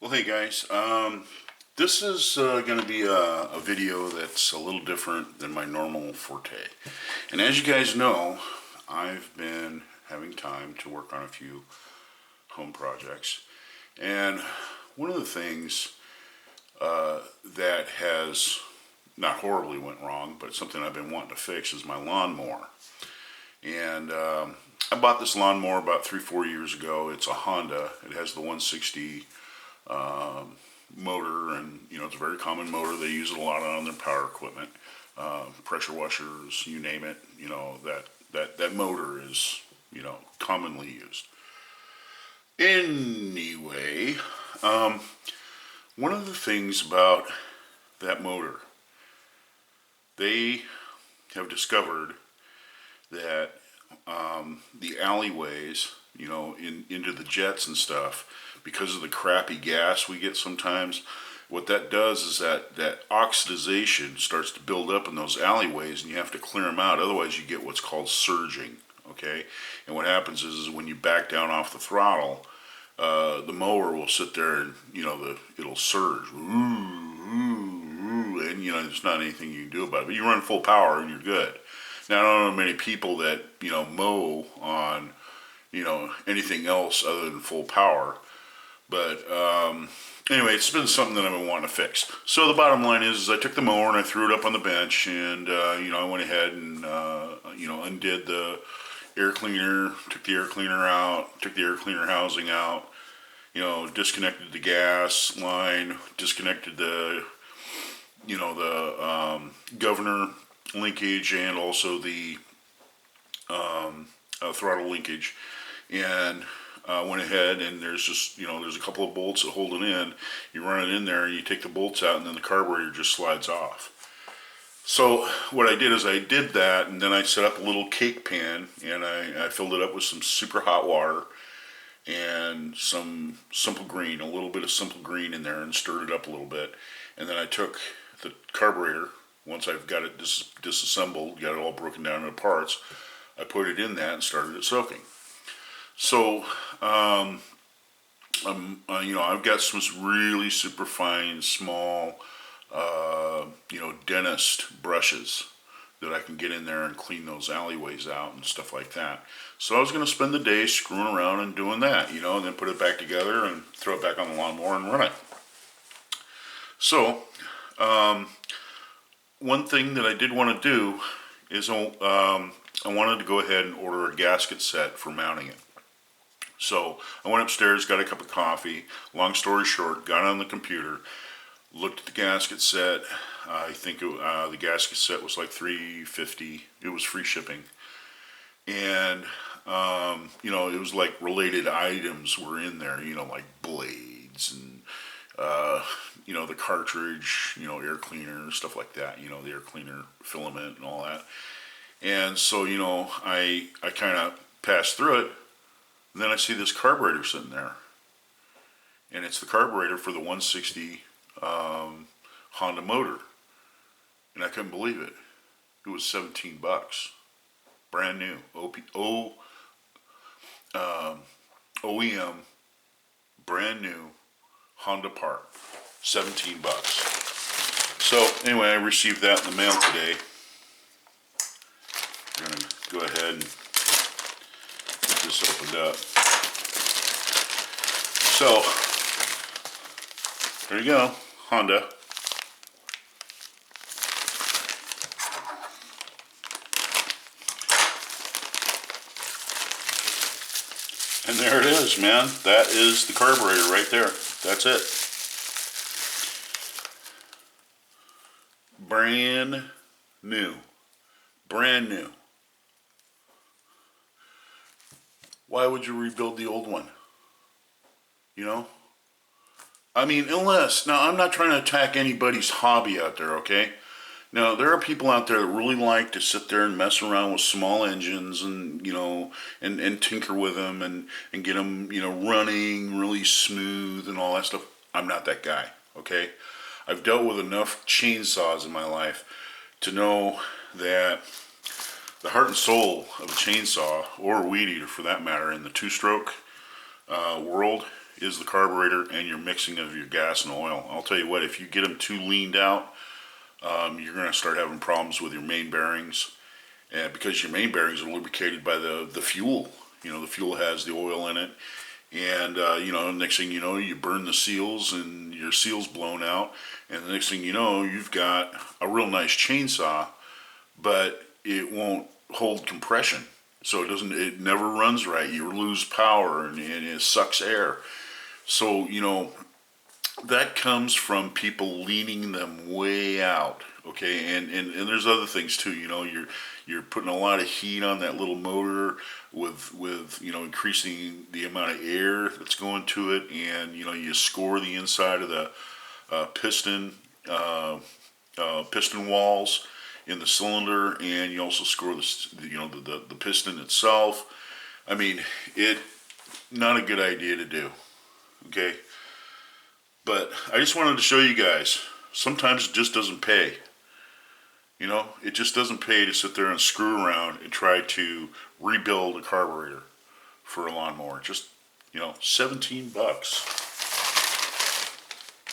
Well, hey guys, this is going to be a video that's a little different than my normal forte. And as you guys know, I've been having time to work on a few home projects. And one of the things that has not horribly went wrong, but something I've been wanting to fix is my lawnmower. And I bought this lawnmower about 3-4 years ago. It's a Honda. It has the 160 motor, and it's a very common motor. They use it a lot on their power equipment, pressure washers, you name it. That motor is commonly used. Anyway, one of the things about that motor, they have discovered that the alleyways, into the jets and stuff, because of the crappy gas we get sometimes, what that does is that oxidization starts to build up in those alleyways, and you have to clear them out. Otherwise, you get what's called surging. Okay, and what happens is when you back down off the throttle, the mower will sit there and it'll surge, and there's not anything you can do about it. But you run full power and you're good. Now, I don't know many people that mow on anything else other than full power. But anyway, it's been something that I've been wanting to fix. So the bottom line is I took the mower and I threw it up on the bench, and I went ahead and undid the air cleaner, took the air cleaner out, took the air cleaner housing out, disconnected the gas line, disconnected the governor linkage, and also the throttle linkage, and went ahead, and there's just there's a couple of bolts that hold it in. You run it in there and you take the bolts out, and then the carburetor just slides off. So what I did is I did that, and then I set up a little cake pan, and I filled it up with some super hot water and some simple green, a little bit of simple green in there, and stirred it up a little bit. And then I took the carburetor, once I've got it disassembled, got it all broken down into parts, I put it in that and started it soaking. So, I've got some really super fine, small, dentist brushes that I can get in there and clean those alleyways out and stuff like that. So I was going to spend the day screwing around and doing that, and then put it back together and throw it back on the lawnmower and run it. So, one thing that I did want to do is I wanted to go ahead and order a gasket set for mounting it. So I went upstairs, got a cup of coffee. Long story short, got on the computer, looked at the gasket set. I think the gasket set was like $350. It was free shipping, and it was like related items were in there. Like blades and the cartridge, air cleaner, stuff like that. The air cleaner filament and all that. And so I kind of passed through it. And then I see this carburetor sitting there, and it's the carburetor for the 160 Honda motor, and I couldn't believe it. It was $17, brand new, OEM, brand new Honda part, $17. So anyway, I received that in the mail today. I'm gonna go ahead and get this opened up. So there you go, Honda. And there it is, man. That is the carburetor right there. That's it. Brand new. Brand new. Why would you rebuild the old one? I mean, unless, now I'm not trying to attack anybody's hobby out there, okay? Now, there are people out there that really like to sit there and mess around with small engines and, and tinker with them and get them, running really smooth and all that stuff. I'm not that guy, okay? I've dealt with enough chainsaws in my life to know that the heart and soul of a chainsaw, or a weed eater for that matter, in the two-stroke world is the carburetor and your mixing of your gas and oil. I'll tell you what, if you get them too leaned out, you're going to start having problems with your main bearings, because your main bearings are lubricated by the fuel. The fuel has the oil in it, and next thing you know, you burn the seals and your seal's blown out, and the next thing you know, you've got a real nice chainsaw, but it won't hold compression. So it never runs right. You lose power, and it sucks air. So, that comes from people leaning them way out. Okay, and there's other things too. You're putting a lot of heat on that little motor with increasing the amount of air that's going to it, and you score the inside of the piston walls in the cylinder, and you also score the piston itself. I mean, not a good idea to do. Okay, but I just wanted to show you guys. Sometimes it just doesn't pay. It just doesn't pay to sit there and screw around and try to rebuild a carburetor for a lawnmower. Just, $17.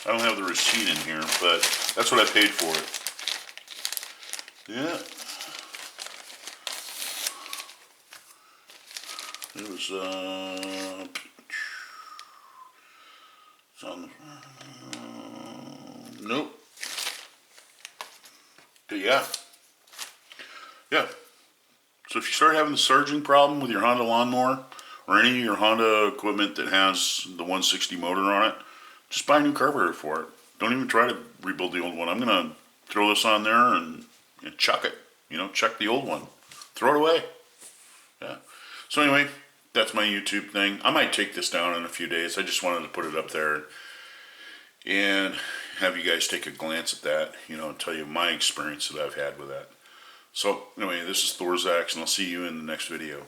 I don't have the receipt in here, but that's what I paid for it. Yeah. It was, it's on the, nope. But yeah. So if you start having the surging problem with your Honda lawnmower, or any of your Honda equipment that has the 160 motor on it, just buy a new carburetor for it. Don't even try to rebuild the old one. I'm going to throw this on there and chuck it. Chuck the old one. Throw it away. Yeah. So anyway, that's my YouTube thing. I might take this down in a few days. I just wanted to put it up there and have you guys take a glance at that, and tell you my experience that I've had with that. So anyway, this is Thorzax, and I'll see you in the next video.